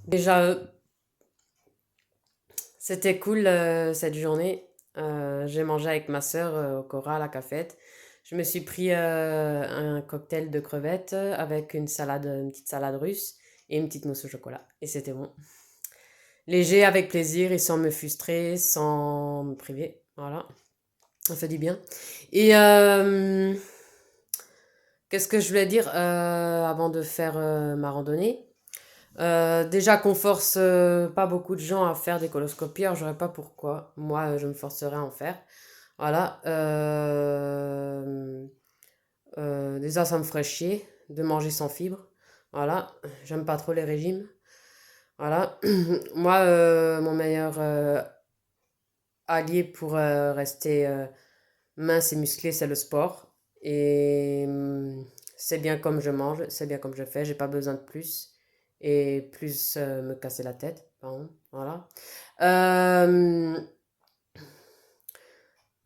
Déjà, c'était cool cette journée. J'ai mangé avec ma sœur au Cora à la cafette. Je me suis pris un cocktail de crevettes avec une petite salade russe et une petite mousse au chocolat. Et c'était bon. Léger, avec plaisir et sans me frustrer, sans me priver. Voilà, ça fait du bien. Et qu'est-ce que je voulais dire avant de faire ma randonnée? Déjà qu'on force pas beaucoup de gens à faire des coloscopies, alors j'aurais pas pourquoi. Moi, je me forcerais à en faire. Voilà. Déjà, ça me ferait chier de manger sans fibres. Voilà. J'aime pas trop les régimes. Voilà. Moi, mon meilleur allié pour rester mince et musclé, c'est le sport. Et c'est bien comme je mange, c'est bien comme je fais, j'ai pas besoin de plus. Et plus me casser la tête, pardon, voilà. Euh,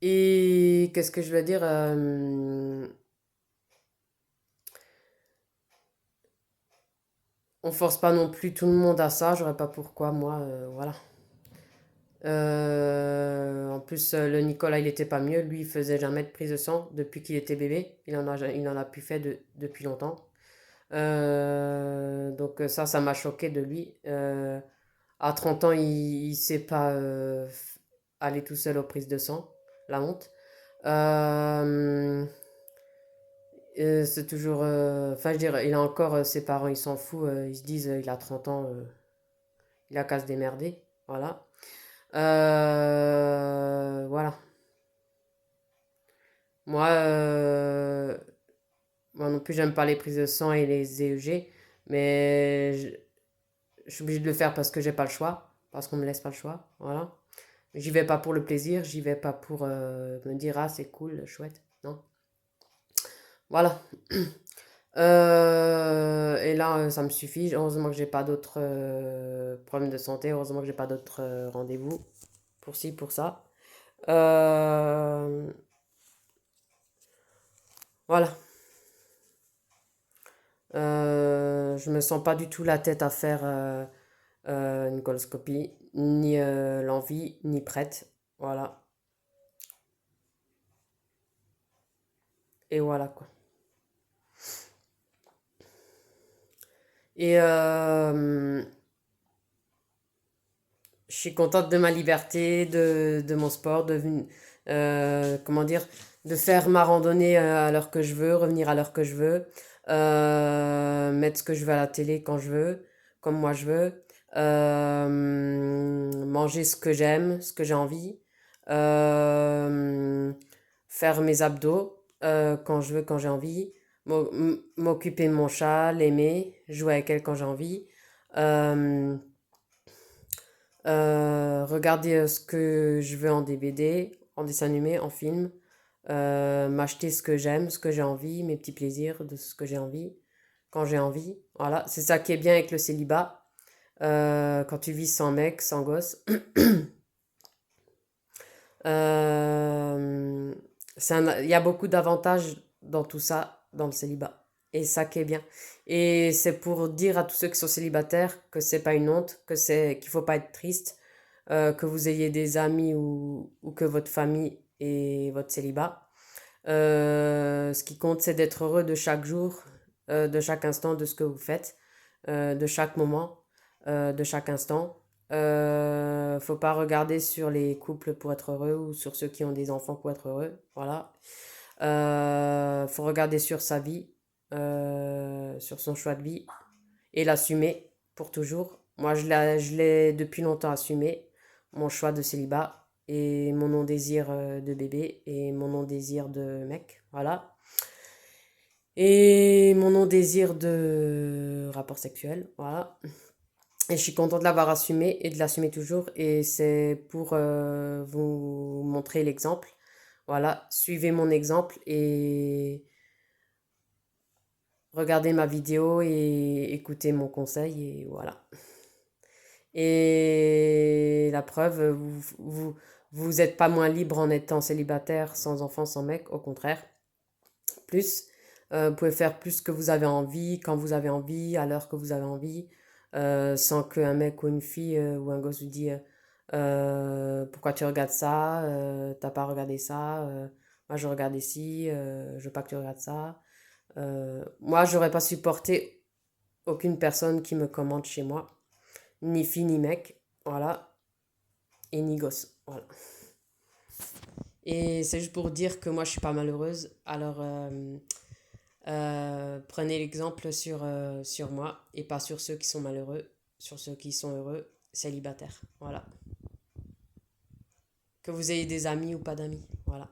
et qu'est-ce que je veux dire on force pas non plus tout le monde à ça, j'aurais pas pourquoi, moi, voilà. En plus, le Nicolas, il était pas mieux. Lui, il faisait jamais de prise de sang depuis qu'il était bébé. Il en a plus fait depuis longtemps. Donc ça m'a choqué de lui. À 30 ans, il sait pas aller tout seul aux prises de sang. La honte. Euh, c'est toujours... Enfin, je dirais, il a encore ses parents, ils s'en foutent. Ils se disent, il a 30 ans, il a qu'à se démerder. Voilà. Voilà. Moi, moi non plus, j'aime pas les prises de sang et les EEG. Mais je suis obligée de le faire parce que j'ai pas le choix. Parce qu'on me laisse pas le choix. Voilà. J'y vais pas pour le plaisir. J'y vais pas pour me dire, ah, c'est cool, chouette. Non. Voilà. Et là, ça me suffit. Heureusement que j'ai pas d'autres problèmes de santé. Heureusement que j'ai pas d'autres rendez-vous pour ci, pour ça. Euh, voilà. Je me sens pas du tout la tête à faire une coloscopie, ni l'envie, ni prête. Voilà. Et voilà quoi. Et je suis contente de ma liberté, de mon sport, comment dire, de faire ma randonnée à l'heure que je veux, revenir à l'heure que je veux, mettre ce que je veux à la télé quand je veux, comme moi je veux, manger ce que j'aime, ce que j'ai envie, euh, faire mes abdos quand je veux, quand j'ai envie, m'occuper de mon chat, l'aimer, jouer avec elle quand j'ai envie. Euh, regarder ce que je veux en DVD, en dessin animé, en film, m'acheter ce que j'aime, ce que j'ai envie, mes petits plaisirs de ce que j'ai envie, quand j'ai envie. Voilà, c'est ça qui est bien avec le célibat. Quand tu vis sans mec, sans gosse. Euh, il y a beaucoup d'avantages dans tout ça, dans le célibat. Et ça qui est bien. Et c'est pour dire à tous ceux qui sont célibataires que c'est pas une honte, qu'il faut pas être triste, que vous ayez des amis ou que votre famille et votre célibat. Ce qui compte, c'est d'être heureux de chaque jour, de chaque instant, de ce que vous faites, de chaque moment, de chaque instant. Faut pas regarder sur les couples pour être heureux ou sur ceux qui ont des enfants pour être heureux. Voilà. Faut regarder sur sa vie, sur son choix de vie et l'assumer pour toujours. Moi, je l'ai depuis longtemps assumé, mon choix de célibat et mon non-désir de bébé et mon non-désir de mec, voilà. Et mon non-désir de rapport sexuel, voilà. Et je suis contente de l'avoir assumé et de l'assumer toujours. Et c'est pour vous montrer l'exemple. Voilà, suivez mon exemple et regardez ma vidéo et écoutez mon conseil et voilà. Et la preuve, vous êtes pas moins libre en étant célibataire, sans enfant, sans mec, au contraire. Plus, vous pouvez faire plus ce que vous avez envie, quand vous avez envie, à l'heure que vous avez envie. sans qu'un mec ou une fille ou un gosse vous dise pourquoi tu regardes ça, t'as pas regardé ça, moi je regarde ici, je veux pas que tu regardes ça. Moi, j'aurais pas supporté aucune personne qui me commente chez moi, ni fille ni mec, voilà, et ni gosse, voilà. Et c'est juste pour dire que moi je suis pas malheureuse, alors prenez l'exemple sur moi et pas sur ceux qui sont malheureux, sur ceux qui sont heureux, célibataires, voilà. Que vous ayez des amis ou pas d'amis, voilà.